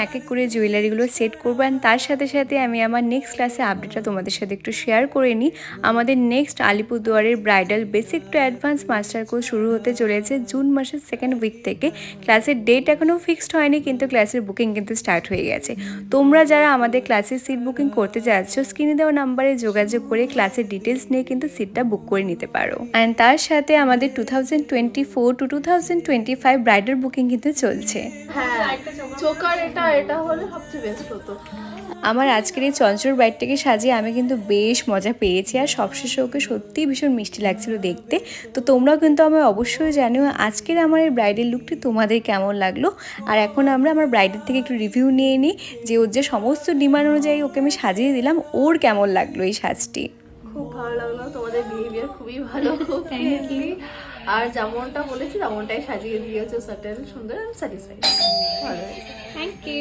এক এক করে জুয়েলারিগুলো সেট করবো। অ্যান্ড তার সাথে সাথে আমি আমার নেক্সট ক্লাসে আপডেটটা তোমাদের সাথে একটু শেয়ার করে নিই। আমাদের নেক্সট আলিপুরদুয়ারের bridal basic to advance master course শুরু হতে চলেছে জুন মাসের 2nd উইক থেকে। ক্লাসের ডেট এখনও ফিক্সড হয়নি, কিন্তু ক্লাসের বুকিং কিন্তু স্টার্ট হয়ে গেছে। তোমরা যারা আমাদের ক্লাসের সিট বুকিং করতে যাচ্ছ, স্ক্রিনে দেওয়া নাম্বারে যোগাযোগ করে ক্লাসের ডিটেলস নিয়ে কিন্তু সিটটা বুক করে নিতে পারো। অ্যান্ড তার সাথে আমাদের 2024 to 2025 ব্রাইডাল বুকিং কিন্তু চলছে। হ্যাঁ, চোকার এটা হলে সবচেয়ে বেস্ট হতো। আমার আজকের এই চঞ্চল ব্রাইডটাকে সাজিয়ে আমি কিন্তু বেশ মজা পেয়েছি, আর সবশেষে ওকে সত্যিই ভীষণ মিষ্টি লাগছিল দেখতে। তো তোমরাও কিন্তু আমায় অবশ্যই জানিও আজকের আমার এই ব্রাইডাল লুকটি তোমাদের কেমন লাগলো। আর এখন আমরা আমার ব্রাইডের থেকে একটু রিভিউ নিয়ে নিই যে ওর যে সমস্ত ডিমান্ড অনুযায়ী ওকে আমি সাজিয়ে দিলাম, ওর কেমন লাগলো এই সাজটি। খুব ভালো লাগলো, তোমাদের বিহেভিয়ার খুবই ভালো, খুব ফ্রেন্ডলি, আর যেমনটা বলেছি তেমনটাই সাজিয়ে দিয়েছো, সাটেল, সুন্দর, স্যাটিসফাইড, ভালো হয়েছে। Thank you.